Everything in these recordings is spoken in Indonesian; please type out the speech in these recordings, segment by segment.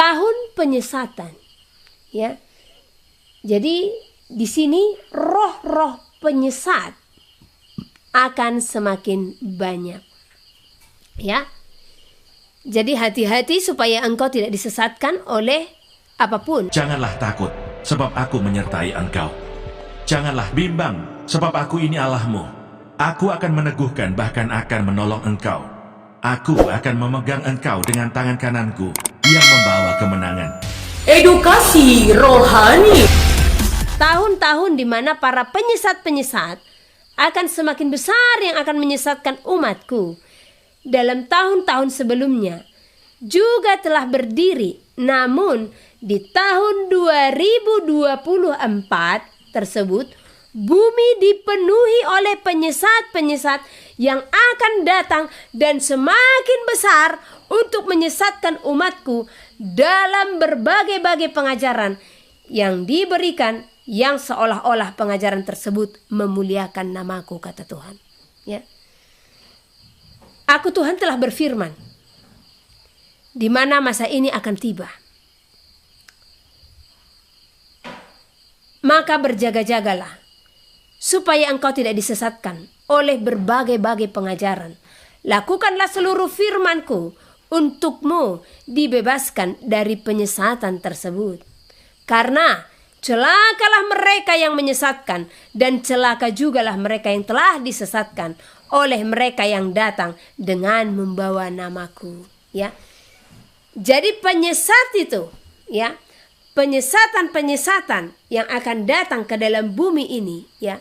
tahun penyesatan. Ya. Jadi di sini roh-roh penyesat akan semakin banyak. Ya. Jadi hati-hati supaya engkau tidak disesatkan oleh apapun. Janganlah takut, sebab aku menyertai engkau. Janganlah bimbang, sebab aku ini Allahmu. Aku akan meneguhkan, bahkan akan menolong engkau. Aku akan memegang engkau dengan tangan kananku yang membawa kemenangan. Edukasi rohani. Tahun-tahun di mana para penyesat-penyesat akan semakin besar yang akan menyesatkan umatku. Dalam tahun-tahun sebelumnya juga telah berdiri, namun di tahun 2024 tersebut bumi dipenuhi oleh penyesat-penyesat yang akan datang dan semakin besar untuk menyesatkan umatku dalam berbagai-bagai pengajaran yang diberikan, yang seolah-olah pengajaran tersebut memuliakan namaku, kata Tuhan. Ya. Aku Tuhan telah berfirman, di mana masa ini akan tiba. Maka berjaga-jagalah, supaya engkau tidak disesatkan oleh berbagai-bagai pengajaran. Lakukanlah seluruh firmanku untukmu dibebaskan dari penyesatan tersebut. Karena celakalah mereka yang menyesatkan, dan celaka jugalah mereka yang telah disesatkan oleh mereka yang datang dengan membawa namaku. Ya. Jadi penyesat itu, ya, penyesatan-penyesatan yang akan datang ke dalam bumi ini, ya,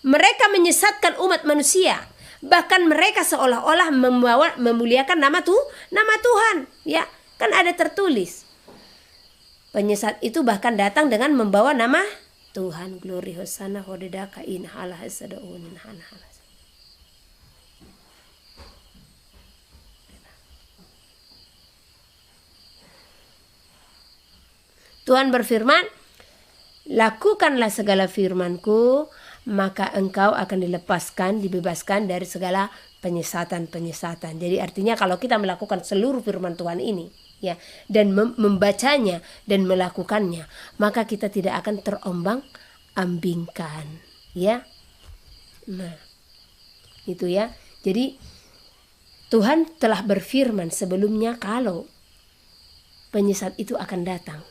mereka menyesatkan umat manusia. Bahkan mereka seolah-olah memuliakan nama Tuhan, ya, kan ada tertulis. Penyesat itu bahkan datang dengan membawa nama Tuhan. Glory hosana hodedaka in halah sadaunin hanhalah. Tuhan berfirman, lakukanlah segala firmanku, maka engkau akan dilepaskan, dibebaskan dari segala penyesatan-penyesatan. Jadi artinya kalau kita melakukan seluruh firman Tuhan ini, ya, dan membacanya dan melakukannya, maka kita tidak akan terombang-ambingkan, ya. Nah, itu ya. Jadi Tuhan telah berfirman sebelumnya kalau penyesat itu akan datang.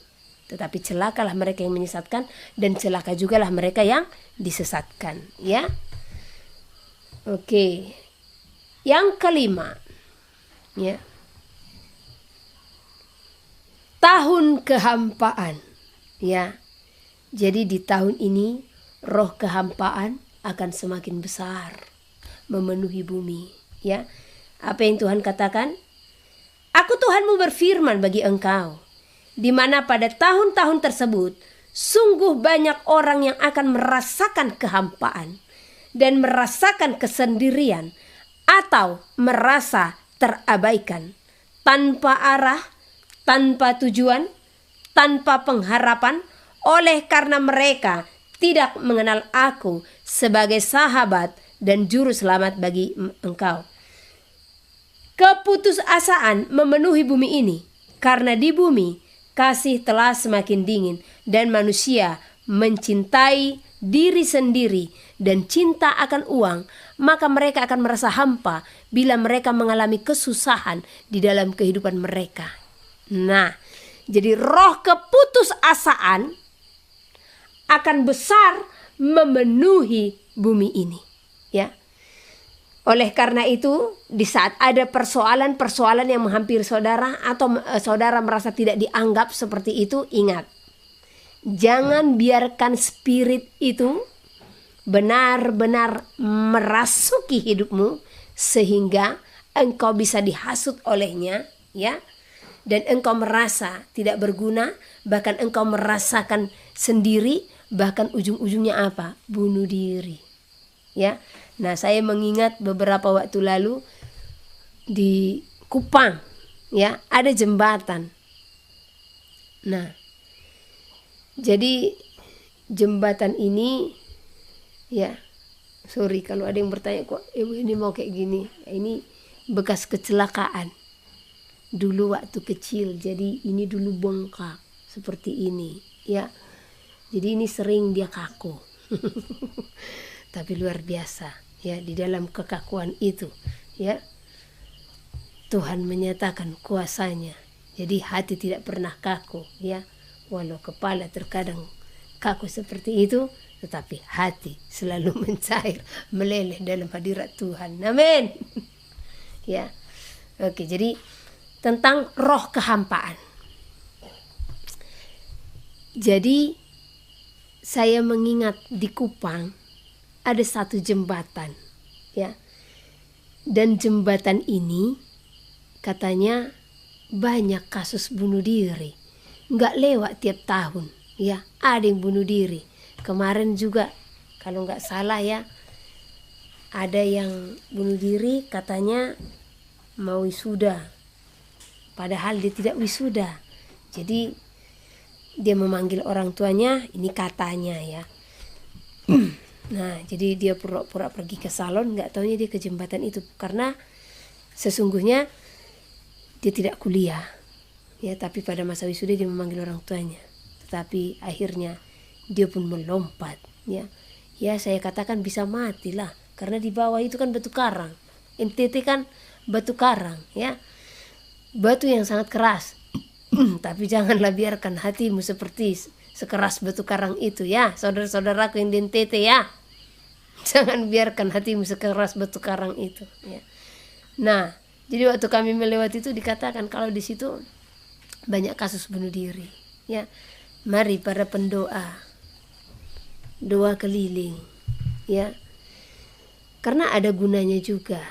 Tetapi celakalah mereka yang menyesatkan, dan celaka jugalah mereka yang disesatkan, ya. Oke. Yang kelima, ya. Tahun kehampaan, ya. Jadi di tahun ini roh kehampaan akan semakin besar memenuhi bumi, ya. Apa yang Tuhan katakan? Aku Tuhanmu berfirman bagi engkau, di mana pada tahun-tahun tersebut sungguh banyak orang yang akan merasakan kehampaan dan merasakan kesendirian atau merasa terabaikan, tanpa arah, tanpa tujuan, tanpa pengharapan, oleh karena mereka tidak mengenal aku sebagai sahabat dan juru selamat bagi engkau. Keputusasaan memenuhi bumi ini karena di bumi kasih telah semakin dingin dan manusia mencintai diri sendiri dan cinta akan uang, maka mereka akan merasa hampa bila mereka mengalami kesusahan di dalam kehidupan mereka. Nah, jadi roh keputusasaan akan besar memenuhi bumi ini, ya. Oleh karena itu, di saat ada persoalan-persoalan yang menghampiri saudara atau saudara merasa tidak dianggap seperti itu, ingat, jangan biarkan spirit itu benar-benar merasuki hidupmu sehingga engkau bisa dihasut olehnya, ya. Dan engkau merasa tidak berguna, bahkan engkau merasakan sendiri, bahkan ujung-ujungnya apa? Bunuh diri, ya. Nah, saya mengingat beberapa waktu lalu di Kupang, ya, ada jembatan. Nah, jadi jembatan ini, ya, sorry kalau ada yang bertanya, kok ibu ini mau kayak gini? Ini bekas kecelakaan dulu waktu kecil, jadi ini dulu bengkak seperti ini ya. Jadi ini sering dia kaku. Tapi luar biasa ya, di dalam kekakuan itu ya Tuhan menyatakan kuasanya. Jadi hati tidak pernah kaku ya. Walau kepala terkadang kaku seperti itu, tetapi hati selalu mencair, meleleh dalam hadirat Tuhan. Amin. Ya. Oke, jadi tentang roh kehampaan. Jadi saya mengingat di Kupang ada satu jembatan ya. Dan jembatan ini katanya banyak kasus bunuh diri. Nggak lewat tiap tahun ya, ada yang bunuh diri. Kemarin juga kalau nggak salah ya, ada yang bunuh diri katanya mau wisuda, padahal dia tidak wisuda. Jadi dia memanggil orang tuanya, ini katanya ya. Nah, jadi dia pura-pura pergi ke salon, nggak taunya dia ke jembatan itu, karena sesungguhnya dia tidak kuliah ya, tapi pada masa wisuda dia memanggil orang tuanya. Tetapi akhirnya dia pun melompat ya. Ya saya katakan bisa matilah, karena di bawah itu kan batu karang. NTT kan batu karang ya, batu yang sangat keras. Tapi janganlah biarkan hatimu seperti sekeras batu karang itu ya, saudara-saudaraku yang di NTT ya. Jangan biarkan hatimu sekeras batu karang itu ya. Nah, jadi waktu kami melewati itu dikatakan kalau di situ banyak kasus bunuh diri ya. Mari para pendoa, doa keliling ya, karena ada gunanya juga.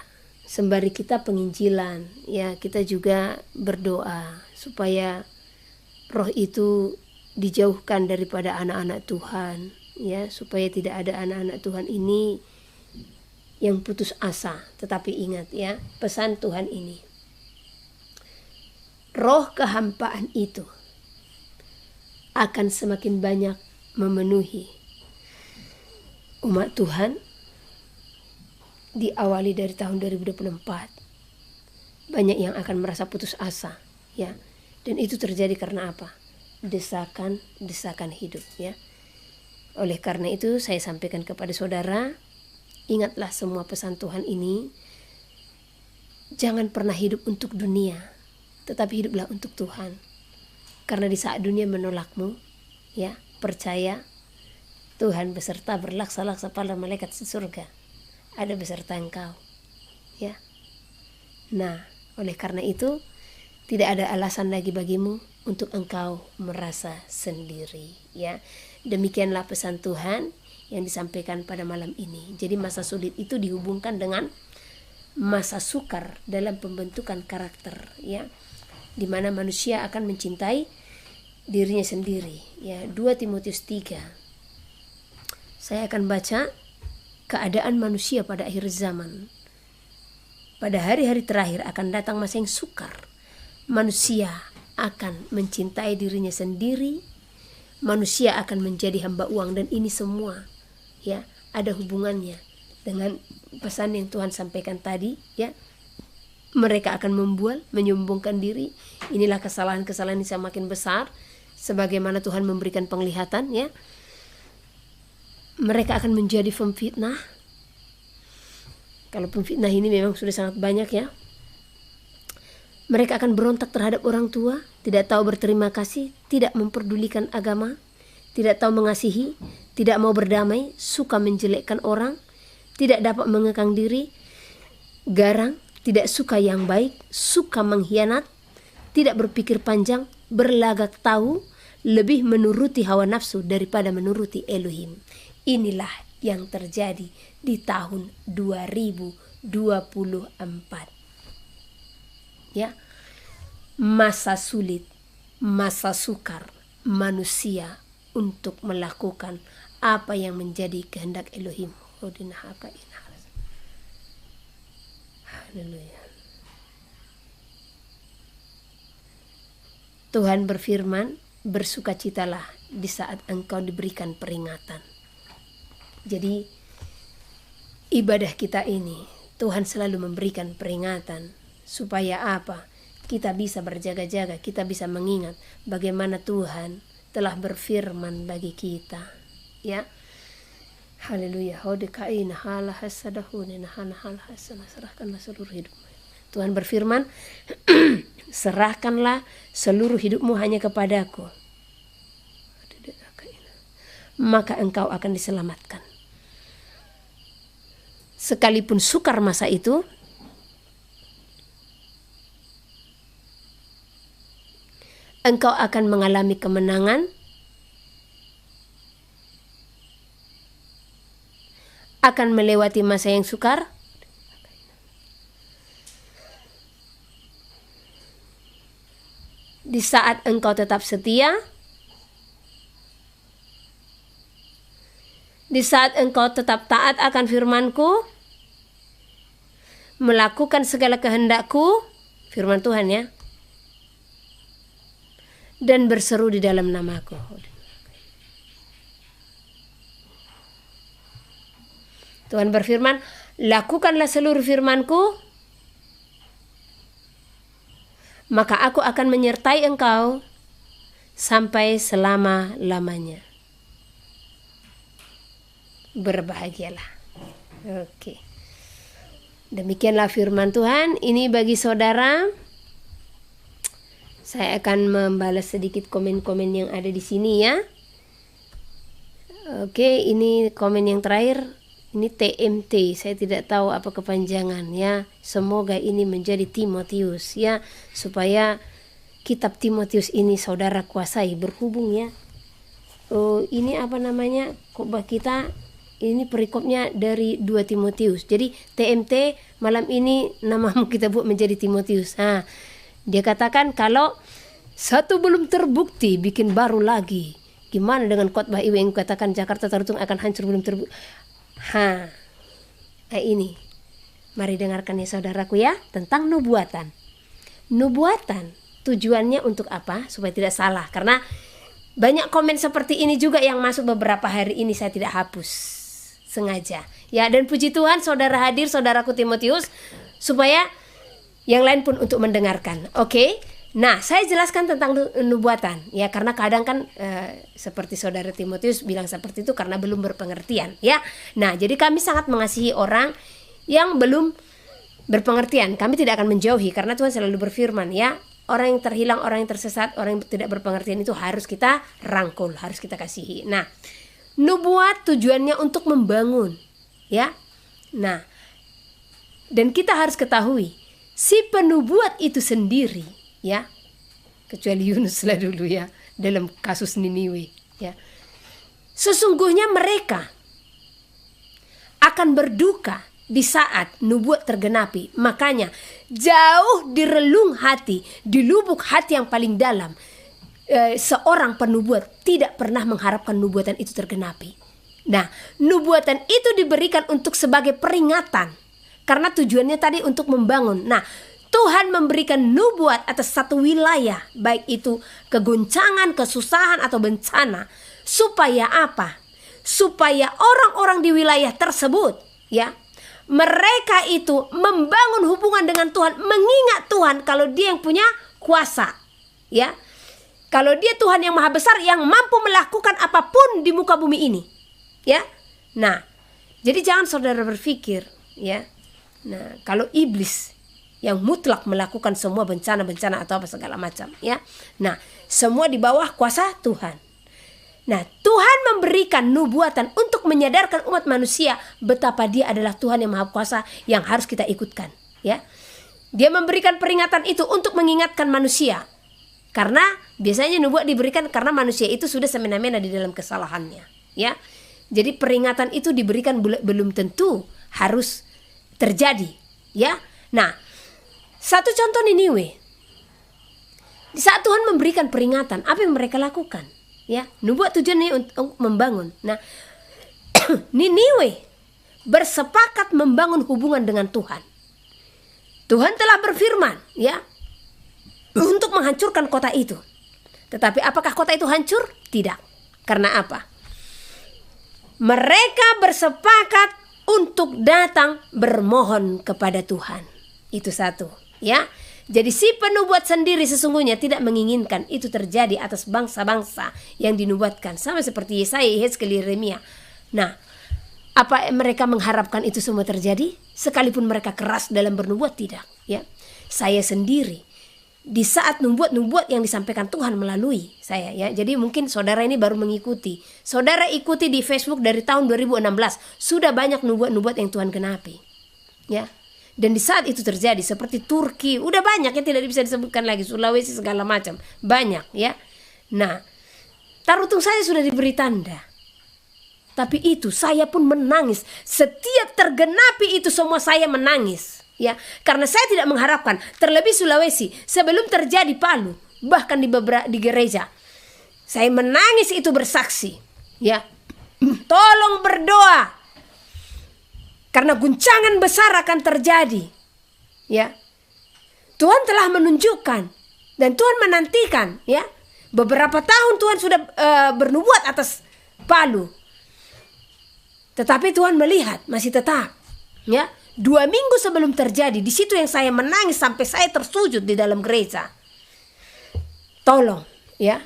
Sembari kita penginjilan ya, kita juga berdoa supaya roh itu dijauhkan daripada anak-anak Tuhan ya, supaya tidak ada anak-anak Tuhan ini yang putus asa. Tetapi ingat ya, pesan Tuhan ini, roh kehampaan itu akan semakin banyak memenuhi umat Tuhan. Diawali dari tahun 2024 banyak yang akan merasa putus asa ya, dan itu terjadi karena apa? Desakan hidup ya. Oleh karena itu saya sampaikan kepada saudara, ingatlah semua pesan Tuhan ini. Jangan pernah hidup untuk dunia, tetapi hiduplah untuk Tuhan. Karena di saat dunia menolakmu ya, percaya Tuhan beserta berlaksa-laksa para malaikat di surga ada beserta engkau ya. Nah, oleh karena itu tidak ada alasan lagi bagimu untuk engkau merasa sendiri ya. Demikianlah pesan Tuhan yang disampaikan pada malam ini. Jadi masa sulit itu dihubungkan dengan masa sukar dalam pembentukan karakter ya, di mana manusia akan mencintai dirinya sendiri ya. 2 Timotius 3. Saya akan baca keadaan manusia pada akhir zaman. Pada hari-hari terakhir akan datang masa yang sukar. Manusia akan mencintai dirinya sendiri. Manusia akan menjadi hamba uang, dan ini semua ya ada hubungannya dengan pesan yang Tuhan sampaikan tadi ya. Mereka akan membual, menyombongkan diri. Inilah kesalahan-kesalahan yang semakin besar sebagaimana Tuhan memberikan penglihatan ya. Mereka akan menjadi pemfitnah. Kalau pemfitnah ini memang sudah sangat banyak ya. Mereka akan berontak terhadap orang tua, tidak tahu berterima kasih, tidak memperdulikan agama, tidak tahu mengasihi, tidak mau berdamai, suka menjelekkan orang, tidak dapat mengekang diri, garang, tidak suka yang baik, suka mengkhianat, tidak berpikir panjang, berlagak tahu, lebih menuruti hawa nafsu daripada menuruti Elohim. Inilah yang terjadi di tahun 2024. Ya. Masa sulit, masa sukar manusia untuk melakukan apa yang menjadi kehendak Elohim. Haleluya. Tuhan berfirman, bersukacitalah di saat engkau diberikan peringatan. Jadi ibadah kita ini Tuhan selalu memberikan peringatan supaya apa? kita bisa berjaga-jaga, kita bisa mengingat bagaimana Tuhan telah berfirman bagi kita. Ya. Haleluya. Serahkanlah seluruh hidupmu. Tuhan berfirman, serahkanlah seluruh hidupmu hanya kepadaku, maka engkau akan diselamatkan. Sekalipun sukar masa itu, engkau akan mengalami kemenangan, akan melewati masa yang sukar, di saat engkau tetap setia, di saat engkau tetap taat akan firman-Ku, melakukan segala kehendak-Ku, firman Tuhan ya, dan berseru di dalam nama-Ku. Tuhan berfirman, lakukanlah seluruh firman-Ku, maka aku akan menyertai engkau sampai selama-lamanya. Berbahagialah. Oke. Demikianlah firman Tuhan. Ini bagi saudara. Saya akan membalas sedikit komen-komen yang ada di sini ya. Oke, ini komen yang terakhir. Ini TMT, saya tidak tahu apa kepanjangan ya. Semoga ini menjadi Timotius ya, supaya kitab Timotius ini saudara kuasai, berhubung ya. Ini apa namanya? Khotbah kita ini perikopnya dari 2 Timotius. Jadi TMT malam ini namamu kita buat menjadi Timotius. Dia katakan kalau satu belum terbukti bikin baru lagi. Gimana dengan khotbah ibu yang katakan Jakarta Tarutung akan hancur belum terbukti? Ini mari dengarkan ya saudaraku ya, tentang nubuatan. Nubuatan tujuannya untuk apa? Supaya tidak salah, karena banyak komen seperti ini juga yang masuk beberapa hari ini, saya tidak hapus sengaja ya. Dan puji Tuhan saudara hadir, saudaraku Timotius, supaya yang lain pun untuk mendengarkan. Oke. Nah, saya jelaskan tentang nubuatan ya, karena kadang kan seperti saudara Timotius bilang seperti itu karena belum berpengertian ya. Nah, jadi kami sangat mengasihi orang yang belum berpengertian. Kami tidak akan menjauhi karena Tuhan selalu berfirman ya, orang yang terhilang, orang yang tersesat, orang yang tidak berpengertian itu harus kita rangkul, harus kita kasihi. Nah, nubuat tujuannya untuk membangun ya. Nah, dan kita harus ketahui si penubuat itu sendiri ya, kecuali Yunus lah dulu ya, dalam kasus Niniwe ya, sesungguhnya mereka akan berduka di saat nubuat tergenapi. Makanya jauh di relung hati, di lubuk hati yang paling dalam, seorang penubuat tidak pernah mengharapkan nubuatan itu tergenapi. Nah, nubuatan itu diberikan untuk sebagai peringatan, karena tujuannya tadi untuk membangun. Nah, Tuhan memberikan nubuat atas satu wilayah, baik itu kegoncangan, kesusahan atau bencana, supaya apa? Supaya orang-orang di wilayah tersebut ya, mereka itu membangun hubungan dengan Tuhan, mengingat Tuhan kalau dia yang punya kuasa ya. Kalau dia Tuhan yang maha besar, yang mampu melakukan apapun di muka bumi ini ya. Nah, jadi jangan saudara berpikir ya, nah kalau iblis yang mutlak melakukan semua bencana-bencana atau apa segala macam ya. Nah, semua di bawah kuasa Tuhan. Nah, Tuhan memberikan nubuatan untuk menyadarkan umat manusia betapa Dia adalah Tuhan yang Maha Kuasa yang harus kita ikutkan ya. Dia memberikan peringatan itu untuk mengingatkan manusia. Karena biasanya nubuat diberikan karena manusia itu sudah semena-mena di dalam kesalahannya ya. Jadi peringatan itu diberikan belum tentu harus terjadi ya. Nah, satu contoh Niniwe. Di saat Tuhan memberikan peringatan, apa yang mereka lakukan? Ya, nubuat tujuannya untuk membangun. Nah, Niniwe bersepakat membangun hubungan dengan Tuhan. Tuhan telah berfirman, ya, untuk menghancurkan kota itu. Tetapi apakah kota itu hancur? Tidak. Karena apa? Mereka bersepakat untuk datang bermohon kepada Tuhan. Itu satu. Ya, Jadi si penubuat sendiri sesungguhnya tidak menginginkan itu terjadi atas bangsa-bangsa yang dinubuatkan, sama seperti Yesaya, Yehezkiel, Yeremia. Nah, apa mereka mengharapkan itu semua terjadi? Sekalipun mereka keras dalam bernubuat, tidak. Ya, saya sendiri di saat nubuat-nubuat yang disampaikan Tuhan melalui saya, ya. Jadi mungkin saudara ini baru mengikuti. Saudara ikuti di Facebook dari tahun 2016, sudah banyak nubuat-nubuat yang Tuhan genapi. Ya. Dan di saat itu terjadi seperti Turki, udah banyak yang tidak bisa disebutkan lagi, Sulawesi segala macam, banyak, ya. Nah, tarutung saya sudah diberi tanda. Tapi itu saya pun menangis. Setiap tergenapi itu semua saya menangis, ya. Karena saya tidak mengharapkan, terlebih Sulawesi sebelum terjadi Palu, bahkan di gereja. Saya menangis itu bersaksi, ya. Tolong berdoa. Karena guncangan besar akan terjadi, ya. Tuhan telah menunjukkan dan Tuhan menantikan, ya. Beberapa tahun Tuhan sudah bernubuat atas Palu, tetapi Tuhan melihat masih tetap, ya. 2 minggu sebelum terjadi, di situ yang saya menangis sampai saya tersujud di dalam gereja. Tolong, ya.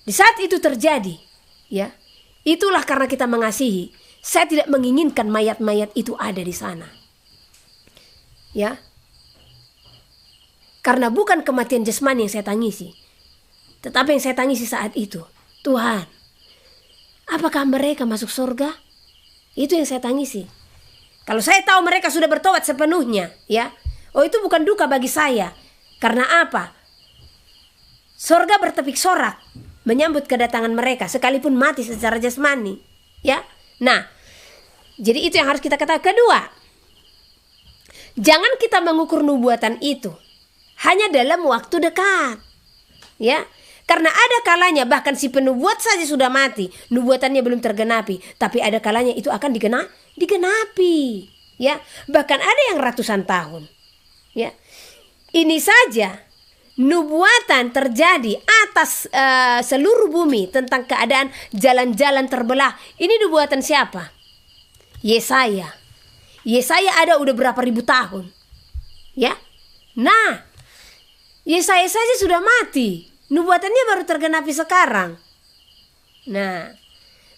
Di saat itu terjadi, ya. Itulah karena kita mengasihi. Saya tidak menginginkan mayat-mayat itu ada di sana. Ya. Karena bukan kematian jasmani yang saya tangisi. Tetapi yang saya tangisi saat itu, Tuhan, apakah mereka masuk surga? Itu yang saya tangisi. Kalau saya tahu mereka sudah bertobat sepenuhnya, ya. Oh, itu bukan duka bagi saya. Karena apa? Surga bertepik sorak menyambut kedatangan mereka sekalipun mati secara jasmani, ya. Nah, jadi itu yang harus kita katakan. Kedua, jangan kita mengukur nubuatan itu hanya dalam waktu dekat, ya. Karena ada kalanya bahkan si penubuat saja sudah mati, nubuatannya belum tergenapi, tapi ada kalanya itu akan digenapi, ya. Bahkan ada yang ratusan tahun, ya. Ini saja nubuatan terjadi atas seluruh bumi tentang keadaan jalan-jalan terbelah. Ini nubuatan siapa? Yesaya. Yesaya ada udah berapa ribu tahun, ya. Nah, Yesaya saja sudah mati, nubuatannya baru tergenapi sekarang. Nah,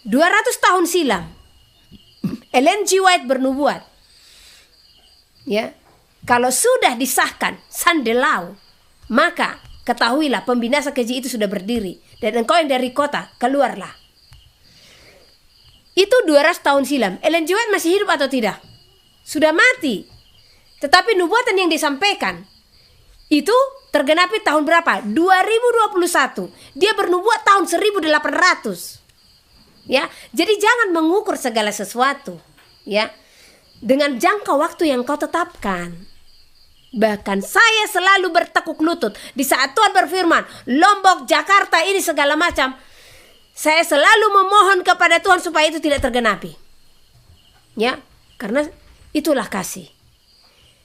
200 tahun silam Ellen G. White bernubuat, ya. Kalau sudah disahkan Sandelau, maka ketahuilah pembinasa keji itu sudah berdiri, dan engkau yang dari kota keluarlah. Itu 200 tahun silam. Ellen G. White masih hidup atau tidak? Sudah mati. Tetapi nubuatan yang disampaikan itu tergenapi tahun berapa? 2021. Dia bernubuat tahun 1800. Ya, jadi jangan mengukur segala sesuatu, ya, dengan jangka waktu yang kau tetapkan. Bahkan saya selalu bertekuk lutut di saat Tuhan berfirman, Lombok, Jakarta ini segala macam. Saya selalu memohon kepada Tuhan supaya itu tidak tergenapi. Ya, karena itulah kasih.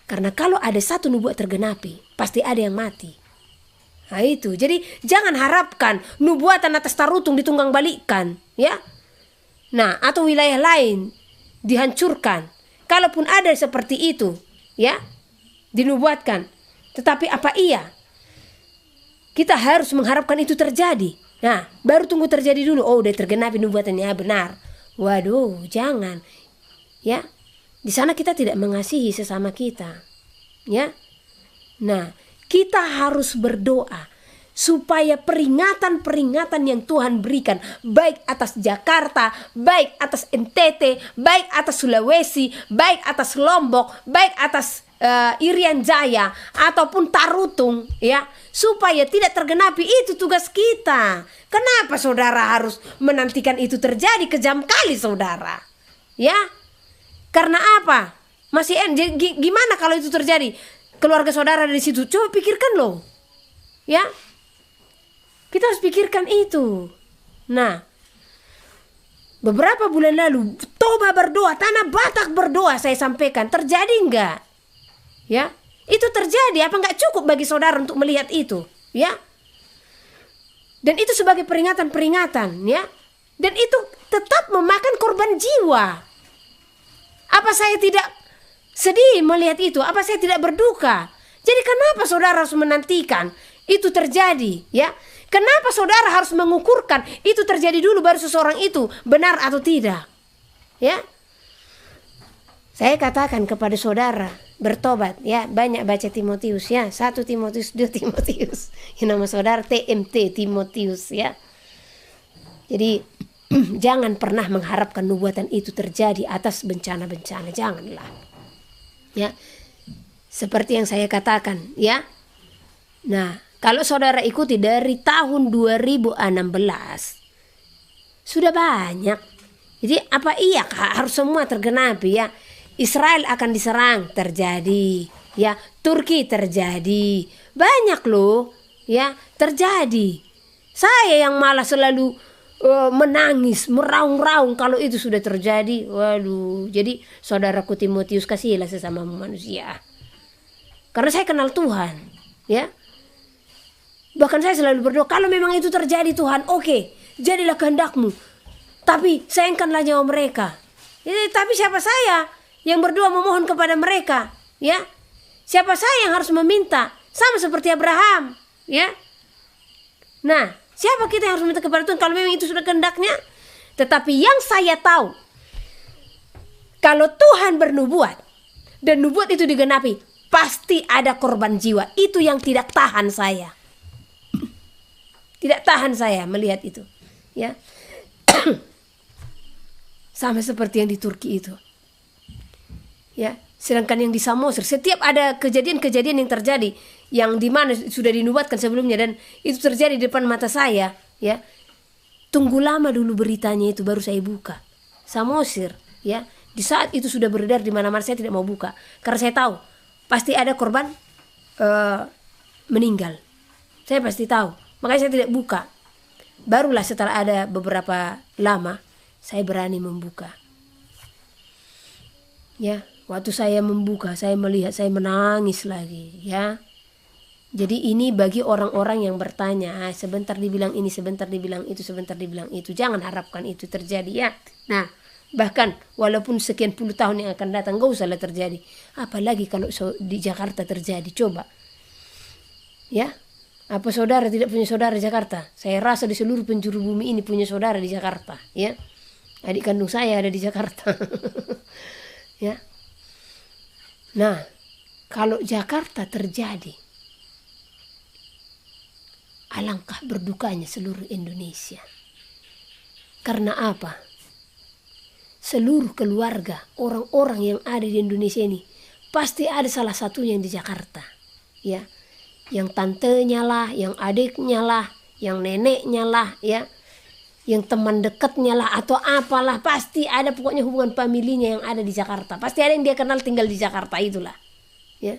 Karena kalau ada satu nubuat tergenapi, pasti ada yang mati. Nah itu, jadi jangan harapkan nubuatan atas tarutung ditunggang balikkan, ya. Nah, atau wilayah lain dihancurkan. Kalaupun ada seperti itu, ya, dinubuatkan. Tetapi apa iya? Kita harus mengharapkan itu terjadi. Nah, baru tunggu terjadi dulu. Oh, udah tergenapi nubuatannya, benar. Waduh, jangan. Ya, di sana kita tidak mengasihi sesama kita. Ya. Nah, kita harus berdoa supaya peringatan-peringatan yang Tuhan berikan, baik atas Jakarta, baik atas NTT, baik atas Sulawesi, baik atas Lombok, baik atas Irian Jaya ataupun Tarutung, ya, supaya tidak tergenapi. Itu tugas kita. Kenapa saudara harus menantikan itu terjadi? Kejam kali saudara, ya. Karena apa? Masih gimana kalau itu terjadi? Keluarga saudara di situ. Coba pikirkan loh, ya. Kita harus pikirkan itu. Nah, beberapa bulan lalu Toba berdoa, Tanah Batak berdoa, saya sampaikan. Terjadi enggak? Ya, itu terjadi. Apa enggak cukup bagi saudara untuk melihat itu? Ya. Dan itu sebagai peringatan-peringatan, ya. Dan itu tetap memakan korban jiwa. Apa saya tidak sedih melihat itu? Apa saya tidak berduka? Jadi kenapa saudara harus menantikan itu terjadi, ya? Kenapa saudara harus mengukurkan itu terjadi dulu baru seseorang itu benar atau tidak? Ya. Saya katakan kepada saudara, bertobat, ya. Banyak baca Timotius, ya. 1 Timotius, 2 Timotius. Yang nama saudara TMT, Timotius, ya. Jadi jangan pernah mengharapkan nubuatan itu terjadi atas bencana-bencana, janganlah. Ya. Seperti yang saya katakan, ya. Nah, kalau saudara ikuti dari tahun 2016 sudah banyak. Jadi apa iya harus semua tergenapi, ya? Israel akan diserang, terjadi, ya. Turki terjadi, banyak loh, ya, terjadi. Saya yang malah selalu menangis, meraung-raung kalau itu sudah terjadi. Waduh, jadi saudaraku Timotius, kasihilah sesama manusia. Karena saya kenal Tuhan, ya. Bahkan saya selalu berdoa, kalau memang itu terjadi Tuhan, oke, jadilah kehendak-Mu. Tapi sayangkanlah nyawa mereka. Ya, tapi siapa saya yang berdoa memohon kepada mereka, ya? Siapa saya yang harus meminta? Sama seperti Abraham, ya. Nah, siapa kita yang harus meminta kepada Tuhan kalau memang itu sudah kehendak-Nya? Tetapi yang saya tahu, kalau Tuhan bernubuat dan nubuat itu digenapi, pasti ada korban jiwa. Itu yang tidak tahan saya. Tidak tahan saya melihat itu, ya. Sama seperti yang di Turki itu, ya. Sedangkan yang di Samosir, setiap ada kejadian-kejadian yang terjadi yang dimana sudah dinubuatkan sebelumnya dan itu terjadi di depan mata saya, ya. Tunggu lama dulu beritanya itu baru saya buka. Samosir, ya. Di saat itu sudah beredar di mana-mana, saya tidak mau buka karena saya tahu pasti ada korban meninggal. Saya pasti tahu. Makanya saya tidak buka. Barulah setelah ada beberapa lama saya berani membuka. Ya, waktu saya membuka, saya melihat, saya menangis lagi, ya. Jadi ini bagi orang-orang yang bertanya, sebentar dibilang ini, sebentar dibilang itu, sebentar dibilang itu. Jangan harapkan itu terjadi, ya. Nah, bahkan walaupun sekian puluh tahun yang akan datang, gak usahlah terjadi. Apalagi kalau di Jakarta terjadi, coba. Ya. Apa saudara tidak punya saudara di Jakarta? Saya rasa di seluruh penjuru bumi ini punya saudara di Jakarta, ya. Adik kandung saya ada di Jakarta. Ya. Nah, kalau Jakarta terjadi, alangkah berdukanya seluruh Indonesia. Karena apa? Seluruh keluarga, orang-orang yang ada di Indonesia ini pasti ada salah satunya yang di Jakarta, ya. Yang tantenya lah, yang adiknya lah, yang neneknya lah, ya, yang teman dekatnya lah atau apalah, pasti ada pokoknya hubungan familinya yang ada di Jakarta. Pasti ada yang dia kenal tinggal di Jakarta itulah, ya.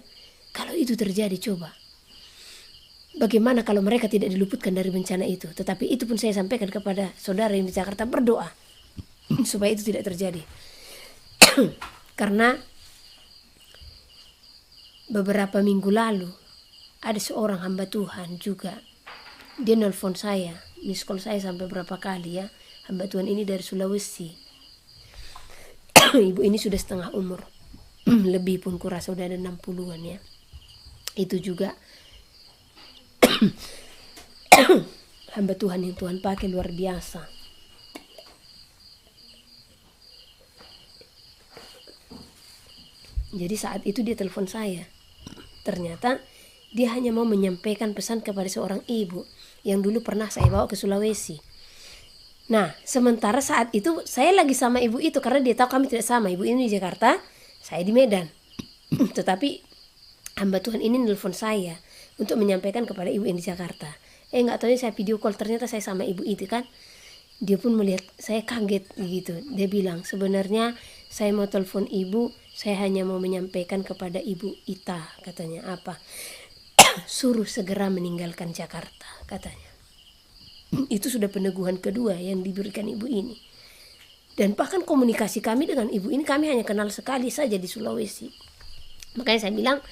Kalau itu terjadi, coba bagaimana kalau mereka tidak diluputkan dari bencana itu? Tetapi itu pun saya sampaikan kepada saudara yang di Jakarta, berdoa supaya itu tidak terjadi. Karena beberapa minggu lalu ada seorang hamba Tuhan juga, dia nelfon saya, miss call saya sampai berapa kali, ya. Hamba Tuhan ini dari Sulawesi. Ibu ini sudah setengah umur, lebih pun kurasa udah ada 60-an, ya. Itu juga hamba Tuhan yang Tuhan pakai luar biasa. Jadi saat itu dia telepon saya. Ternyata dia hanya mau menyampaikan pesan kepada seorang ibu yang dulu pernah saya bawa ke Sulawesi. Nah, sementara saat itu saya lagi sama ibu itu karena dia tahu kami tidak sama. Ibu ini di Jakarta, saya di Medan. Tetapi hamba Tuhan ini nelfon saya untuk menyampaikan kepada ibu yang di Jakarta. Nggak tahunya saya video call, ternyata saya sama ibu itu kan. Dia pun melihat, saya kaget gitu. Dia bilang, sebenarnya saya mau telepon ibu, saya hanya mau menyampaikan kepada ibu Ita, katanya apa? Suruh segera meninggalkan Jakarta, katanya. Itu sudah peneguhan kedua yang diberikan ibu ini. Dan bahkan komunikasi kami dengan ibu ini, kami hanya kenal sekali saja di Sulawesi. Makanya saya bilang,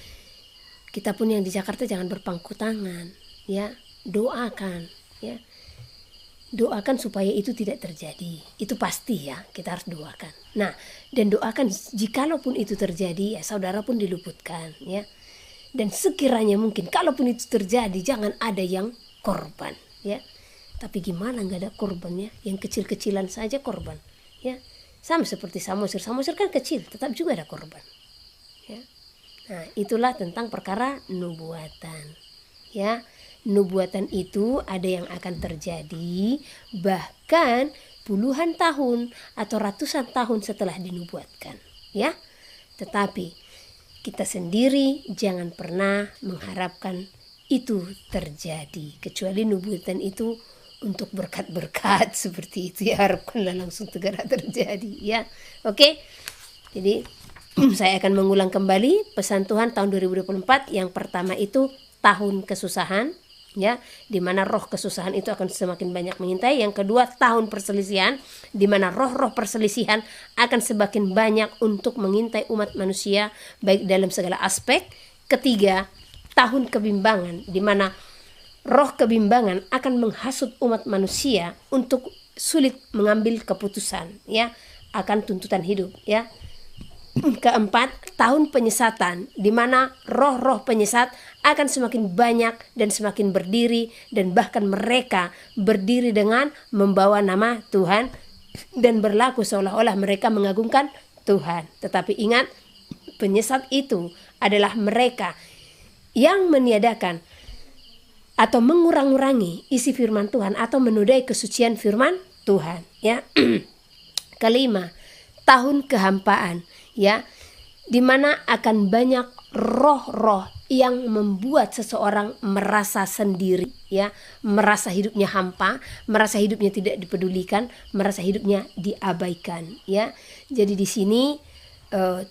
kita pun yang di Jakarta jangan berpangku tangan, ya. Doakan, ya. Doakan supaya itu tidak terjadi. Itu pasti, ya, kita harus doakan. Nah, dan doakan jikalaupun itu terjadi, ya saudara pun diluputkan, ya. Dan sekiranya mungkin, kalaupun itu terjadi, jangan ada yang korban, ya. Tapi gimana nggak ada korbannya? Yang kecil-kecilan saja korban, ya. Sama seperti Samosir. Samosir kan kecil, tetap juga ada korban, ya. Nah, itulah tentang perkara nubuatan, ya. Nubuatan itu ada yang akan terjadi bahkan puluhan tahun atau ratusan tahun setelah dinubuatkan, ya. Tetapi kita sendiri jangan pernah mengharapkan itu terjadi, kecuali nubuatan itu untuk berkat-berkat seperti itu, ya harapkanlah langsung segera terjadi, ya. Oke. Jadi saya akan mengulang kembali pesan Tuhan tahun 2024. Yang pertama itu tahun kesusahan, ya, di mana roh kesusahan itu akan semakin banyak mengintai. Yang kedua, tahun perselisihan, di mana roh-roh perselisihan akan semakin banyak untuk mengintai umat manusia baik dalam segala aspek. Ketiga, tahun kebimbangan, di mana roh kebimbangan akan menghasut umat manusia untuk sulit mengambil keputusan, ya, akan tuntutan hidup, ya. Keempat, tahun penyesatan, di mana roh-roh penyesat akan semakin banyak dan semakin berdiri, dan bahkan mereka berdiri dengan membawa nama Tuhan dan berlaku seolah-olah mereka mengagungkan Tuhan. Tetapi ingat, penyesat itu adalah mereka yang meniadakan atau mengurang-urangi isi firman Tuhan atau menodai kesucian firman Tuhan, ya. Kelima, tahun kehampaan, ya, di mana akan banyak roh-roh yang membuat seseorang merasa sendiri, ya, merasa hidupnya hampa, merasa hidupnya tidak dipedulikan, merasa hidupnya diabaikan, ya. Jadi di sini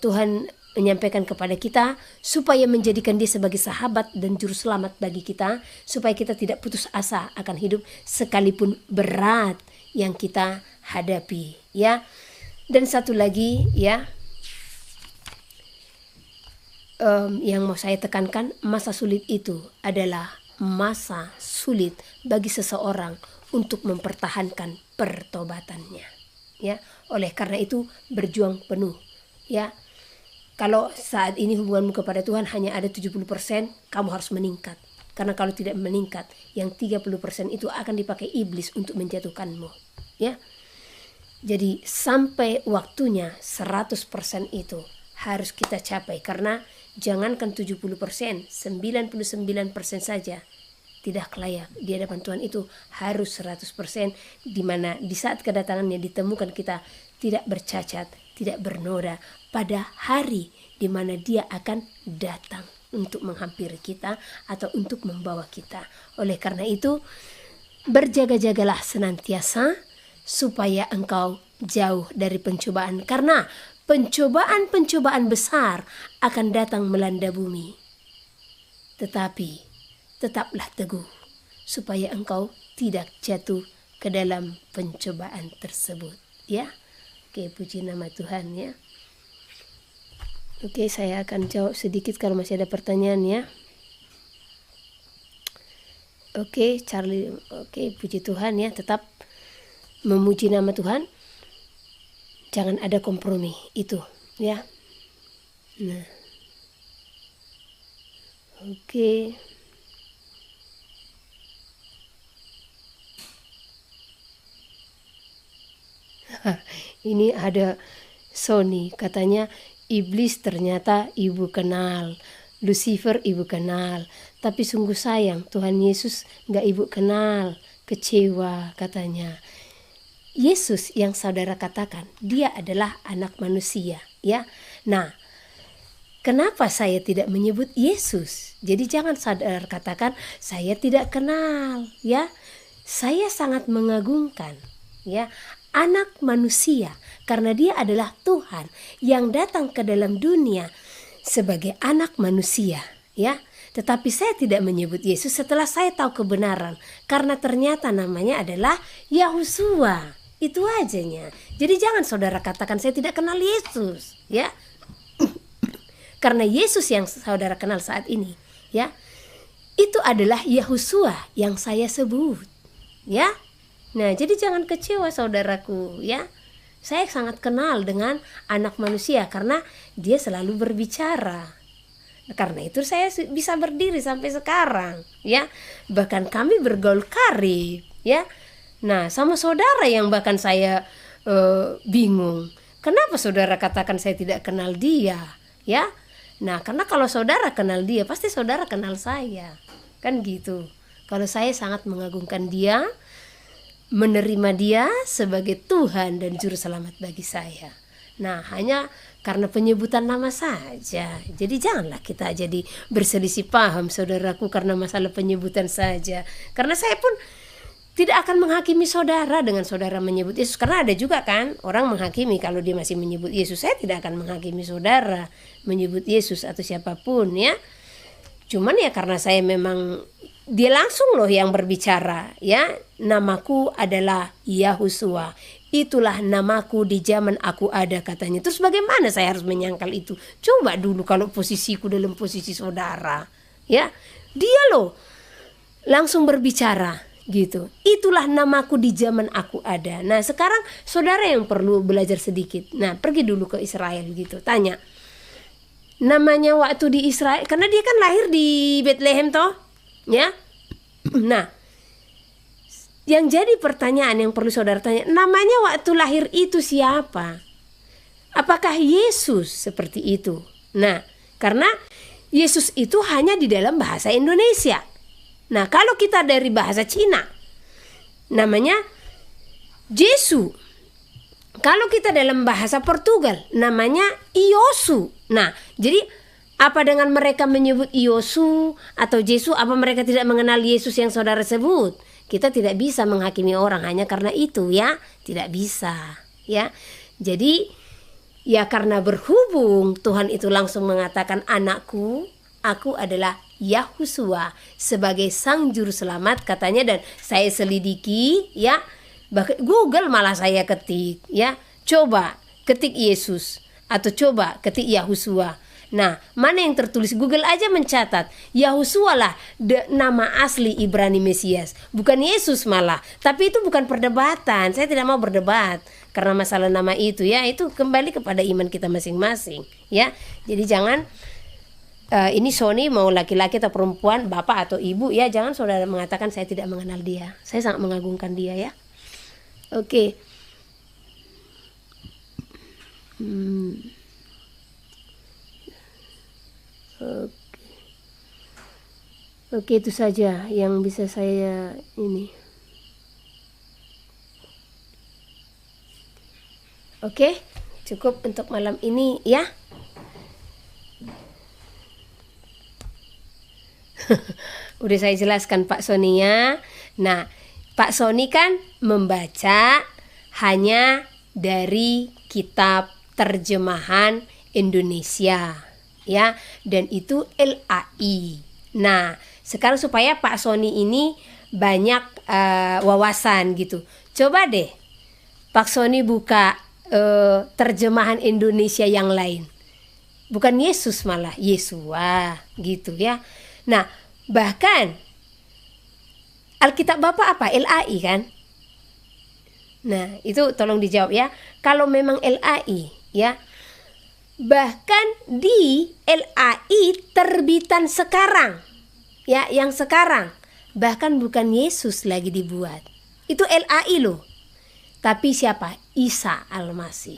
Tuhan menyampaikan kepada kita supaya menjadikan dia sebagai sahabat dan juru selamat bagi kita, supaya kita tidak putus asa akan hidup sekalipun berat yang kita hadapi, ya. Dan satu lagi, ya, yang mau saya tekankan, masa sulit itu adalah masa sulit bagi seseorang untuk mempertahankan pertobatannya, ya. Oleh karena itu berjuang penuh, ya. Kalau saat ini hubunganmu kepada Tuhan hanya ada 70%, kamu harus meningkat. Karena kalau tidak meningkat, yang 30% itu akan dipakai iblis untuk menjatuhkanmu, ya. Jadi sampai waktunya 100% itu harus kita capai, karena jangankan 70%, 99% saja tidak layak di hadapan Tuhan itu harus 100%, di mana di saat kedatangannya ditemukan kita tidak bercacat, tidak bernoda pada hari di mana dia akan datang untuk menghampiri kita atau untuk membawa kita. Oleh karena itu, berjaga-jagalah senantiasa supaya engkau jauh dari pencobaan, karena pencobaan-pencobaan besar akan datang melanda bumi. Tetapi tetaplah teguh supaya engkau tidak jatuh ke dalam pencobaan tersebut, ya. Oke, puji nama Tuhan, ya. Oke, saya akan jawab sedikit kalau masih ada pertanyaan, ya. Oke, Charlie. Oke, puji Tuhan, ya. Tetap memuji nama Tuhan. Jangan ada kompromi itu, ya. Nah. Oke. Ini ada Sony, katanya iblis ternyata ibu kenal, Lucifer ibu kenal, tapi sungguh sayang Tuhan Yesus gak ibu kenal, kecewa katanya. Yesus yang saudara katakan, dia adalah anak manusia, ya. Nah, kenapa saya tidak menyebut Yesus? Jadi jangan saudara katakan saya tidak kenal, ya. Saya sangat mengagungkan, ya, anak manusia, karena dia adalah Tuhan yang datang ke dalam dunia sebagai anak manusia, ya. Tetapi saya tidak menyebut Yesus setelah saya tahu kebenaran, karena ternyata namanya adalah Yahusua. Itu ajanya. Jadi jangan saudara katakan saya tidak kenal Yesus, ya. Karena Yesus yang saudara kenal saat ini, ya, itu adalah Yahusua yang saya sebut, ya. Nah, jadi jangan kecewa saudaraku, ya. Saya sangat kenal dengan anak manusia karena dia selalu berbicara. Karena itu saya bisa berdiri sampai sekarang, ya. Bahkan kami bergaul karib, ya. Nah, sama saudara yang bahkan saya bingung. Kenapa saudara katakan saya tidak kenal dia, ya? Nah, karena kalau saudara kenal dia, pasti saudara kenal saya. Kan gitu. Kalau saya sangat mengagungkan dia, menerima dia sebagai Tuhan dan Juru Selamat bagi saya. Nah, hanya karena penyebutan nama saja. Jadi janganlah kita jadi berselisih paham, saudaraku, karena masalah penyebutan saja. Karena saya pun tidak akan menghakimi saudara dengan saudara menyebut Yesus. Karena ada juga kan orang menghakimi kalau dia masih menyebut Yesus. Saya tidak akan menghakimi saudara menyebut Yesus atau siapapun, ya. Cuman ya karena saya memang, dia langsung loh yang berbicara, ya. Namaku adalah Yahusua. Itulah namaku di zaman aku ada, katanya. Terus bagaimana saya harus menyangkal itu? Coba dulu kalau posisiku dalam posisi saudara, ya. Dia loh langsung berbicara gitu. Itulah namaku di zaman aku ada. Nah, sekarang saudara yang perlu belajar sedikit. Nah, pergi dulu ke Israel gitu. Tanya. Namanya waktu di Israel, karena dia kan lahir di Bethlehem toh, ya. Nah, yang jadi pertanyaan yang perlu saudara tanya, namanya waktu lahir itu siapa? Apakah Yesus seperti itu? Nah, karena Yesus itu hanya di dalam bahasa Indonesia. Nah, kalau kita dari bahasa Cina, namanya Jesu. Kalau kita dalam bahasa Portugal, namanya Iosu. Nah, jadi apa dengan mereka menyebut Iosu atau Jesu, apa mereka tidak mengenal Yesus yang saudara sebut? Kita tidak bisa menghakimi orang hanya karena itu, ya. Tidak bisa, ya. Jadi, ya karena berhubung Tuhan itu langsung mengatakan, anakku, aku adalah Yahusua sebagai sang juru selamat, katanya. Dan saya selidiki, ya, bahkan Google malah saya ketik, ya, coba ketik Yesus atau coba ketik Yahusua. Nah, mana yang tertulis? Google aja mencatat Yahusua lah nama asli Ibrani Mesias, bukan Yesus malah. Tapi itu bukan perdebatan, saya tidak mau berdebat karena masalah nama itu, ya. Itu kembali kepada iman kita masing-masing, ya. Jadi jangan ini Sony mau laki-laki atau perempuan, bapak atau ibu, ya, jangan saudara mengatakan saya tidak mengenal dia. Saya sangat mengagungkan dia, ya. Oke. Oke, itu saja yang bisa saya ini. Oke, cukup untuk malam ini, ya. Udah saya jelaskan Pak Sony, ya. Nah, Pak Sony kan membaca hanya dari kitab terjemahan Indonesia, ya, dan itu LAI. Nah, sekarang supaya Pak Sony ini banyak wawasan gitu, coba deh Pak Sony buka terjemahan Indonesia yang lain, bukan Yesus malah Yesua gitu, ya. Nah, bahkan Alkitab Bapak apa? LAI kan? Nah, itu tolong dijawab, ya. Kalau memang LAI, ya. Bahkan di LAI terbitan sekarang, ya, yang sekarang, bahkan bukan Yesus lagi dibuat. Itu LAI loh. Tapi siapa? Isa Al-Masih.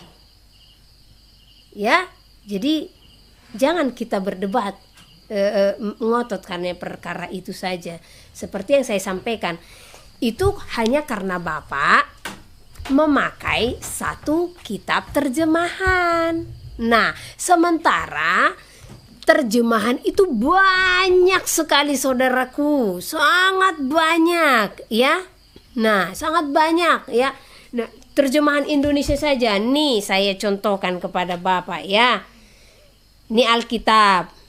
Ya, jadi jangan kita berdebat ngotot karena perkara itu saja. Seperti yang saya sampaikan, itu hanya karena Bapak memakai satu kitab terjemahan. Nah, sementara terjemahan itu banyak sekali, saudaraku, sangat banyak, ya. Nah, sangat banyak, ya. Nah, terjemahan Indonesia saja nih saya contohkan kepada Bapak, ya. Ini Alkitab.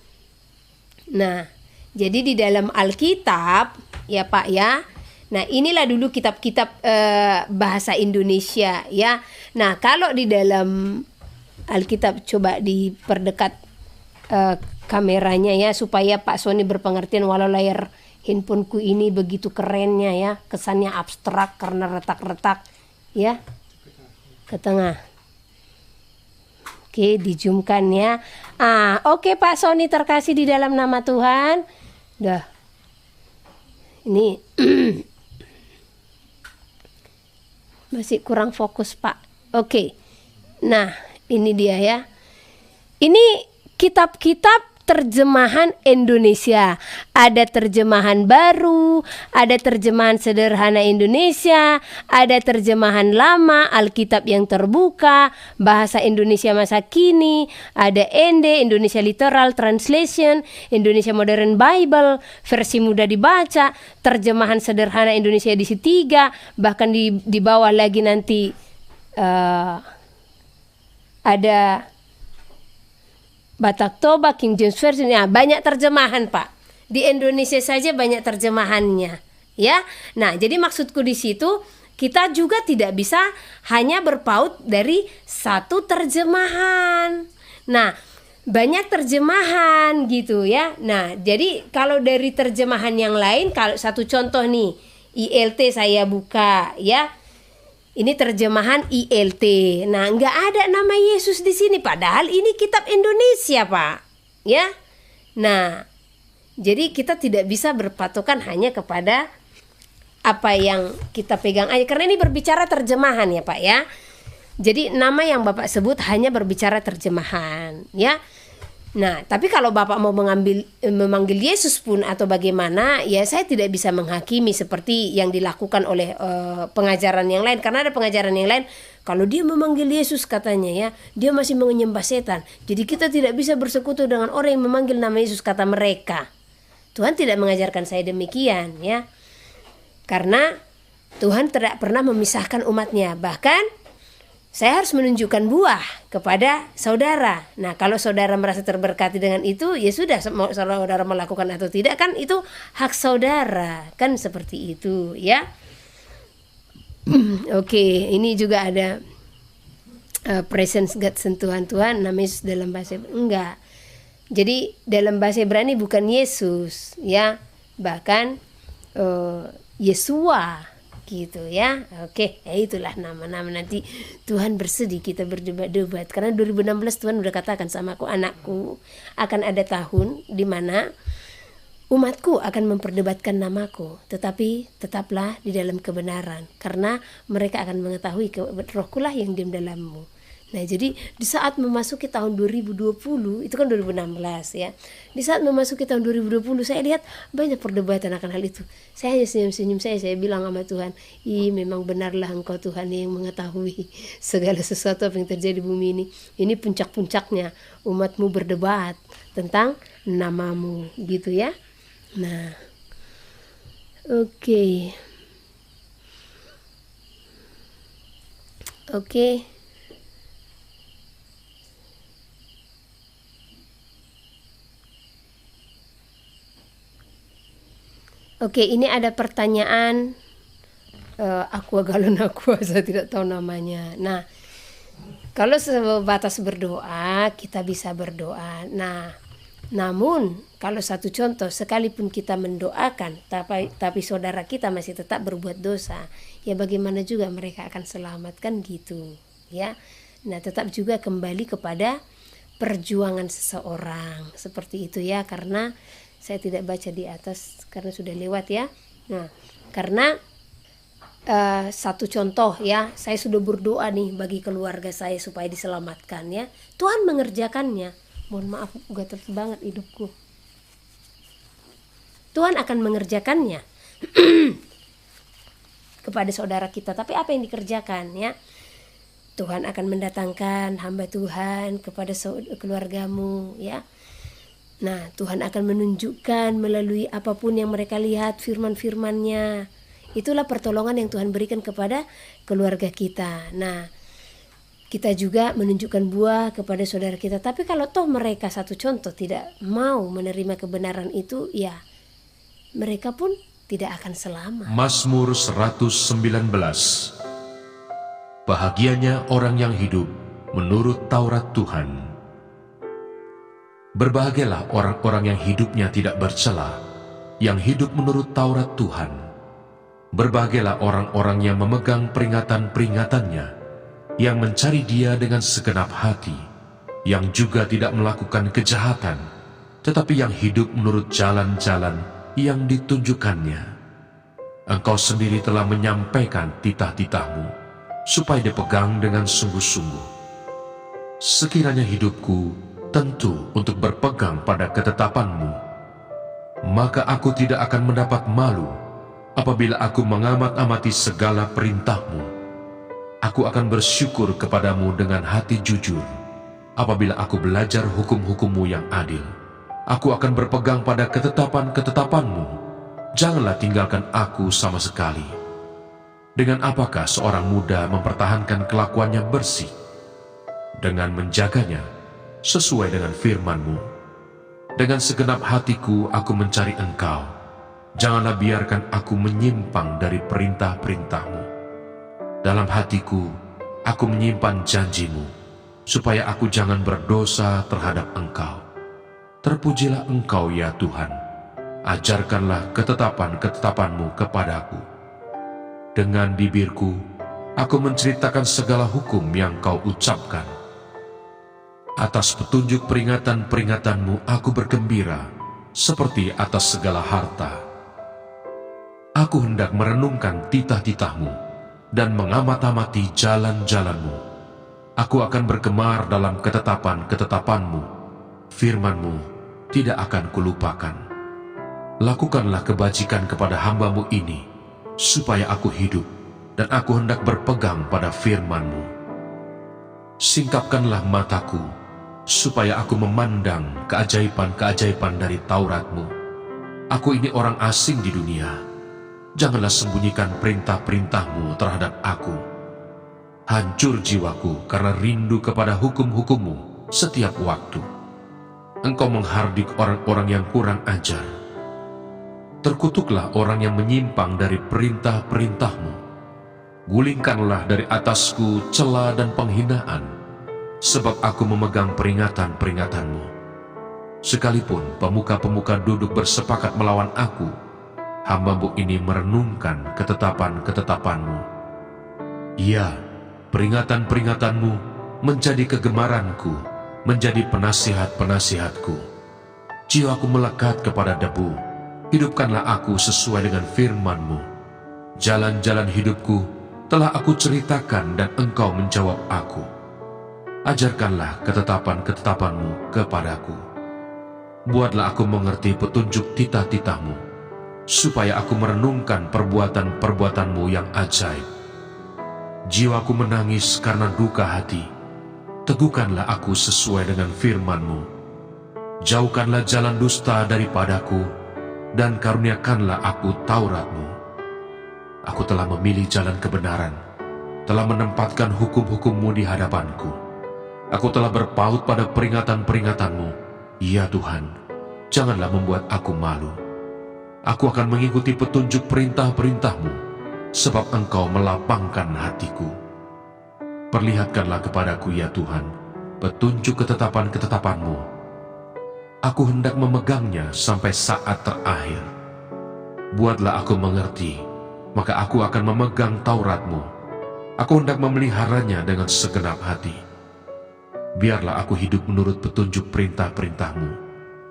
Nah, jadi di dalam Alkitab, ya Pak, ya. Nah, inilah dulu kitab-kitab bahasa Indonesia, ya. Nah, kalau di dalam Alkitab, coba diperdekat kameranya, ya, supaya Pak Sony berpengertian, walau layar handphoneku ini begitu kerennya, ya, kesannya abstrak karena retak-retak, ya, ke tengah. Oke, dijumkan ya. Oke Pak Sony terkasih di dalam nama Tuhan. Dah. Ini masih kurang fokus Pak. Oke. Nah, ini dia ya. Ini kitab-kitab terjemahan Indonesia. Ada terjemahan baru, ada terjemahan sederhana Indonesia, ada terjemahan lama, Alkitab yang terbuka, bahasa Indonesia masa kini, ada END, Indonesia Literal Translation, Indonesia Modern Bible, versi mudah dibaca, terjemahan sederhana Indonesia edisi 3, bahkan di bawah lagi nanti ada Batak Toba, King James Version, ya banyak terjemahan Pak. Di Indonesia saja banyak terjemahannya, ya. Nah, jadi maksudku di situ kita juga tidak bisa hanya berpaut dari satu terjemahan. Nah, banyak terjemahan gitu ya. Nah, jadi kalau dari terjemahan yang lain, kalau satu contoh nih, ILT saya buka ya. Ini terjemahan ILT. Nah, nggak ada nama Yesus di sini. Padahal ini kitab Indonesia, Pak. Ya. Nah, jadi kita tidak bisa berpatokan hanya kepada apa yang kita pegang aja. Karena ini berbicara terjemahan ya, Pak ya. Jadi nama yang Bapak sebut hanya berbicara terjemahan, ya. Nah, tapi kalau Bapak mau memanggil Yesus pun atau bagaimana, ya saya tidak bisa menghakimi seperti yang dilakukan oleh pengajaran yang lain. Karena ada pengajaran yang lain, kalau dia memanggil Yesus katanya ya, dia masih menyembah setan. Jadi kita tidak bisa bersekutu dengan orang yang memanggil nama Yesus, kata mereka. Tuhan tidak mengajarkan saya demikian ya. Karena Tuhan tidak pernah memisahkan umatnya. Bahkan saya harus menunjukkan buah kepada saudara. Nah, kalau saudara merasa terberkati dengan itu, ya sudah, mau saudara melakukan atau tidak kan itu hak saudara, kan seperti itu ya. Oke, ini juga ada presence God, sentuhan Tuhan, nama Yesus dalam bahasa enggak. Jadi dalam bahasa Ibrani bukan Yesus ya, bahkan Yesua gitu ya. Oke, ya itulah nama-nama. Nanti Tuhan bersedih kita berdebat-debat, karena 2016 Tuhan udah katakan sama aku, anakku, akan ada tahun di mana umatku akan memperdebatkan namaku, tetapi tetaplah di dalam kebenaran, karena mereka akan mengetahui rohkulah yang diam dalammu. Nah, jadi di saat memasuki tahun 2020, itu kan 2016 ya. Di saat memasuki tahun 2020, saya lihat banyak perdebatan akan hal itu. Saya hanya senyum-senyum, saya bilang sama Tuhan, memang benarlah Engkau Tuhan yang mengetahui segala sesuatu apa yang terjadi di bumi ini. Ini puncak-puncaknya umatmu berdebat tentang namamu, gitu ya. Nah, oke. Oke, ini ada pertanyaan Aqua Galon Aqua, saya tidak tahu namanya. Nah, kalau sebatas berdoa, kita bisa berdoa. Nah, namun kalau satu contoh, sekalipun kita mendoakan, tapi saudara kita masih tetap berbuat dosa, ya bagaimana juga mereka akan selamat, kan gitu, ya. Nah, tetap juga kembali kepada perjuangan seseorang, seperti itu ya, karena saya tidak baca di atas karena sudah lewat ya. Nah, karena satu contoh ya, saya sudah berdoa nih bagi keluarga saya supaya diselamatkan ya. Tuhan mengerjakannya. Mohon maaf, gatel banget hidupku. Tuhan akan mengerjakannya kepada saudara kita. Tapi apa yang dikerjakan ya? Tuhan akan mendatangkan hamba Tuhan kepada keluargamu ya. Nah, Tuhan akan menunjukkan melalui apapun yang mereka lihat firman-firman-Nya. Itulah pertolongan yang Tuhan berikan kepada keluarga kita. Nah, kita juga menunjukkan buah kepada saudara kita. Tapi kalau toh mereka, satu contoh, tidak mau menerima kebenaran itu, ya mereka pun tidak akan selamat. Mazmur 119. Bahagianya orang yang hidup menurut Taurat Tuhan. Berbahagialah orang-orang yang hidupnya tidak bercela, yang hidup menurut Taurat Tuhan. Berbahagialah orang-orang yang memegang peringatan-peringatannya, yang mencari Dia dengan segenap hati. yang juga tidak melakukan kejahatan, tetapi yang hidup menurut jalan-jalan yang ditunjukkannya. Engkau sendiri telah menyampaikan titah-titahmu, supaya dipegang dengan sungguh-sungguh. Sekiranya hidupku tentu untuk berpegang pada ketetapanmu, maka aku tidak akan mendapat malu apabila aku mengamat-amati segala perintahmu. Aku akan bersyukur kepadamu dengan hati jujur apabila aku belajar hukum-hukummu yang adil. Aku akan berpegang pada ketetapan-ketetapanmu. Janganlah tinggalkan aku sama sekali. Dengan apakah seorang muda mempertahankan kelakuannya bersih? Dengan menjaganya sesuai dengan firman-Mu. Dengan segenap hatiku aku mencari Engkau. Janganlah biarkan aku menyimpang dari perintah-perintah-Mu. Dalam hatiku aku menyimpan janji-Mu, supaya aku jangan berdosa terhadap Engkau. Terpujilah Engkau ya Tuhan. Ajarkanlah ketetapan-ketetapan-Mu kepadaku. Dengan bibirku, aku menceritakan segala hukum yang Kau ucapkan. Atas petunjuk peringatan-peringatan-Mu aku bergembira, seperti atas segala harta. Aku hendak merenungkan titah-titah-Mu dan mengamat-amati jalan-jalan-Mu. Aku akan bergemar dalam ketetapan-ketetapan-Mu. Firman-Mu tidak akan kulupakan. Lakukanlah kebajikan kepada hamba-Mu ini, supaya aku hidup, dan aku hendak berpegang pada firman-Mu. Singkapkanlah mataku, supaya aku memandang keajaiban-keajaiban dari Taurat-Mu. Aku ini orang asing di dunia. Janganlah sembunyikan perintah-perintah-Mu terhadap aku. Hancur jiwaku karena rindu kepada hukum-hukum-Mu setiap waktu. Engkau menghardik orang-orang yang kurang ajar. Terkutuklah orang yang menyimpang dari perintah-perintah-Mu. Gulingkanlah dari atasku cela dan penghinaan, sebab aku memegang peringatan-peringatan-Mu. Sekalipun pemuka-pemuka duduk bersepakat melawan aku, hamba-Mu ini merenungkan ketetapan-ketetapan-Mu. Ya, peringatan-peringatan-Mu menjadi kegemaranku, menjadi penasihat-penasihatku. Jiwaku melekat kepada debu. Hidupkanlah aku sesuai dengan firman-Mu. Jalan-jalan hidupku telah aku ceritakan dan Engkau menjawab aku. Ajarkanlah ketetapan-ketetapan-Mu kepadaku. Buatlah aku mengerti petunjuk titah-titah-Mu, supaya aku merenungkan perbuatan-perbuatan-Mu yang ajaib. Jiwaku menangis karena duka hati. Teguhkanlah aku sesuai dengan firman-Mu. Jauhkanlah jalan dusta daripadaku, dan karuniakanlah aku Taurat-Mu. Aku telah memilih jalan kebenaran, telah menempatkan hukum-hukum-Mu di hadapanku. Aku telah berpaut pada peringatan-peringatan-Mu. Ya Tuhan, janganlah membuat aku malu. Aku akan mengikuti petunjuk perintah-perintah-Mu, sebab Engkau melapangkan hatiku. Perlihatkanlah kepadaku ya Tuhan, petunjuk ketetapan-ketetapan-Mu. Aku hendak memegangnya sampai saat terakhir. Buatlah aku mengerti, maka aku akan memegang Taurat-Mu. Aku hendak memeliharanya dengan segenap hati. Biarlah aku hidup menurut petunjuk perintah-perintah-Mu,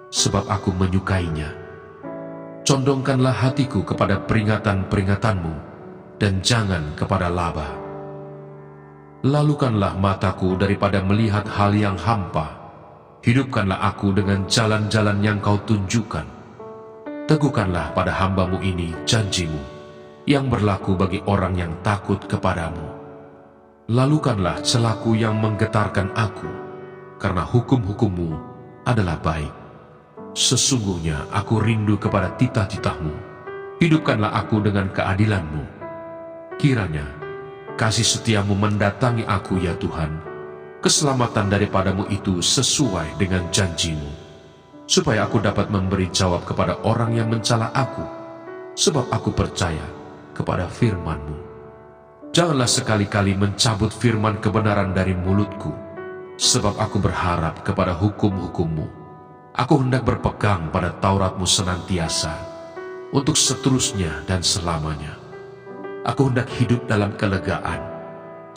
sebab aku menyukainya. Condongkanlah hatiku kepada peringatan-peringatan-Mu, dan jangan kepada laba. Lalukanlah mataku daripada melihat hal yang hampa. Hidupkanlah aku dengan jalan-jalan yang Kau tunjukkan. Teguhkanlah pada hamba-Mu ini janji-Mu, yang berlaku bagi orang yang takut kepadamu. Lalukanlah celaku yang menggetarkan aku, karena hukum-hukum-Mu adalah baik. Sesungguhnya aku rindu kepada titah-titah-Mu. Hidupkanlah aku dengan keadilan-Mu. Kiranya kasih setia-Mu mendatangi aku ya Tuhan. Keselamatan daripada-Mu itu sesuai dengan janji-Mu, supaya aku dapat memberi jawab kepada orang yang mencela aku, sebab aku percaya kepada firman-Mu. Janganlah sekali-kali mencabut firman kebenaran dari mulutku, sebab aku berharap kepada hukum-hukum-Mu. Aku hendak berpegang pada Taurat-Mu senantiasa, untuk seterusnya dan selamanya. Aku hendak hidup dalam kelegaan,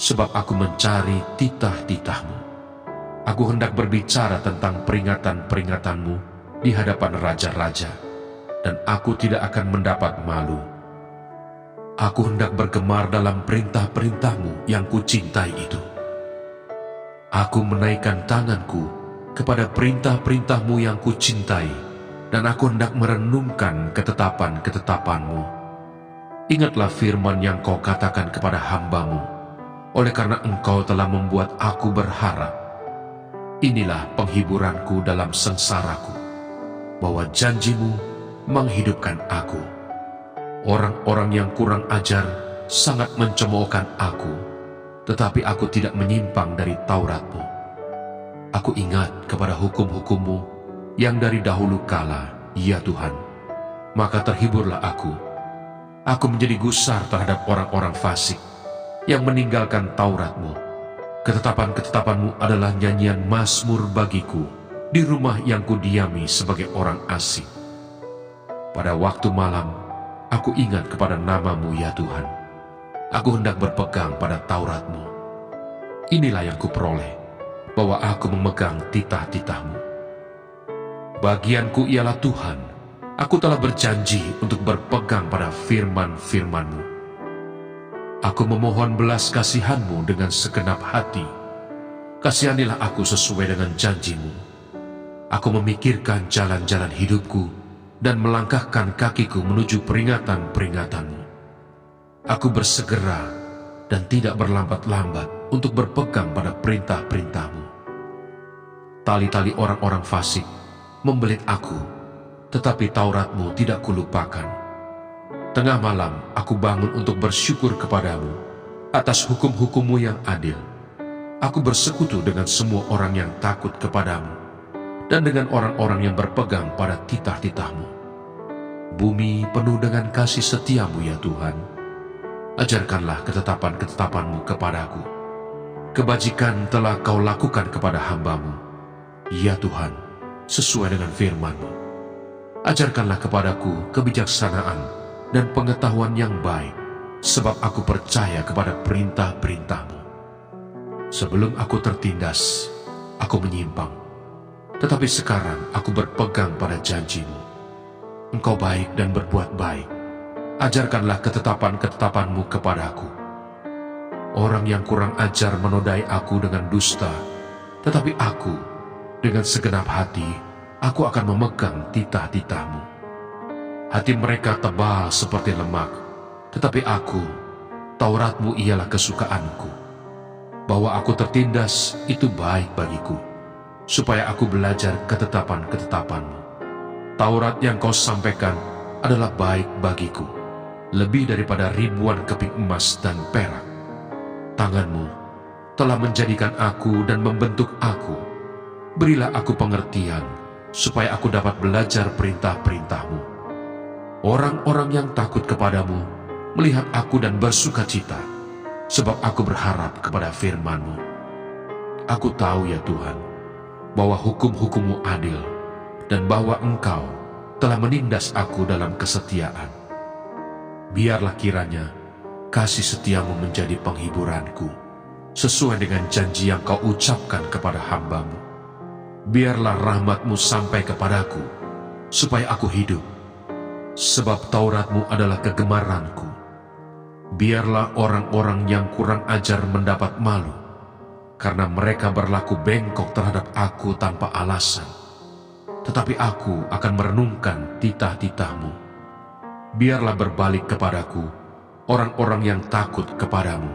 sebab aku mencari titah-titah-Mu. Aku hendak berbicara tentang peringatan-peringatanmu di hadapan raja-raja, dan aku tidak akan mendapat malu. Aku hendak bergemar dalam perintah-perintahmu yang kucintai itu. Aku menaikkan tanganku kepada perintah-perintahmu yang kucintai, dan aku hendak merenungkan ketetapan-ketetapanmu. Ingatlah firman yang kau katakan kepada hambamu, oleh karena engkau telah membuat aku berharap. Inilah penghiburanku dalam sengsaraku, bahwa janjimu menghidupkan aku. Orang-orang yang kurang ajar sangat mencemoohkan aku, tetapi aku tidak menyimpang dari Tauratmu. Aku ingat kepada hukum-hukummu yang dari dahulu kala, ya Tuhan. Maka terhiburlah aku. Aku menjadi gusar terhadap orang-orang fasik yang meninggalkan Tauratmu. Ketetapan-ketetapanmu adalah nyanyian mazmur bagiku di rumah yang kudiami sebagai orang asing. Pada waktu malam, aku ingat kepada namamu, ya Tuhan. Aku hendak berpegang pada Tauratmu. Inilah yang kuperoleh, bahwa aku memegang titah-titahmu. Bagianku ialah Tuhan. Aku telah berjanji untuk berpegang pada firman-firman-Mu. Aku memohon belas kasihan-Mu dengan segenap hati. Kasihanilah aku sesuai dengan janji-Mu. Aku memikirkan jalan-jalan hidupku dan melangkahkan kakiku menuju peringatan-peringatan-Mu. Aku bersegera dan tidak berlambat-lambat untuk berpegang pada perintah-perintah-Mu. Tali-tali orang-orang fasik membelit aku, tetapi Taurat-Mu tidak kulupakan. Tengah malam aku bangun untuk bersyukur kepadamu atas hukum-hukum-Mu yang adil. Aku bersekutu dengan semua orang yang takut kepadamu dan dengan orang-orang yang berpegang pada titah-titah-Mu. Bumi penuh dengan kasih setia-Mu, ya Tuhan. Ajarkanlah ketetapan-ketetapan-Mu kepadaku. Kebajikan telah Kau lakukan kepada hamba-Mu, ya Tuhan, sesuai dengan firman-Mu. Ajarkanlah kepadaku kebijaksanaan dan pengetahuan yang baik, sebab aku percaya kepada perintah-perintah-Mu. Sebelum aku tertindas, aku menyimpang, tetapi sekarang aku berpegang pada janji-Mu. Engkau baik dan berbuat baik. Ajarkanlah ketetapan-ketetapan-Mu kepadaku. Orang yang kurang ajar menodai aku dengan dusta, tetapi aku, dengan segenap hati, aku akan memegang titah-titah-Mu. Hati mereka tebal seperti lemak, tetapi aku, Taurat-Mu ialah kesukaanku. Bahwa aku tertindas itu baik bagiku, supaya aku belajar ketetapan-ketetapan-Mu. Taurat yang Kau sampaikan adalah baik bagiku, lebih daripada ribuan keping emas dan perak. Tangan-Mu telah menjadikan aku dan membentuk aku. Berilah aku pengertian, supaya aku dapat belajar perintah-perintah-Mu. Orang-orang yang takut kepadamu melihat aku dan bersuka cita, sebab aku berharap kepada firman-Mu. Aku tahu, ya Tuhan, bahwa hukum-hukum-Mu adil, dan bahwa Engkau telah menindas aku dalam kesetiaan. Biarlah kiranya kasih setia-Mu menjadi penghiburanku, sesuai dengan janji yang Kau ucapkan kepada hamba-Mu. Biarlah rahmat-Mu sampai kepadaku, supaya aku hidup, sebab Taurat-Mu adalah kegemaranku. Biarlah orang-orang yang kurang ajar mendapat malu, karena mereka berlaku bengkok terhadap aku tanpa alasan. Tetapi aku akan merenungkan titah-titah-Mu. Biarlah berbalik kepadaku orang-orang yang takut kepadamu,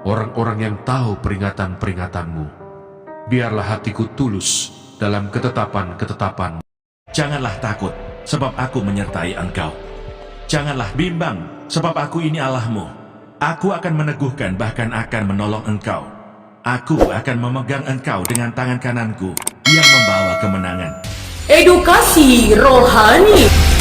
orang-orang yang tahu peringatan-peringatan-Mu. Biarlah hatiku tulus dalam ketetapan-ketetapan-Mu. Janganlah takut, sebab aku menyertai engkau. Janganlah bimbang, sebab aku ini Allahmu. Aku akan meneguhkan, bahkan akan menolong engkau. Aku akan memegang engkau dengan tangan kananku yang membawa kemenangan. Edukasi rohani.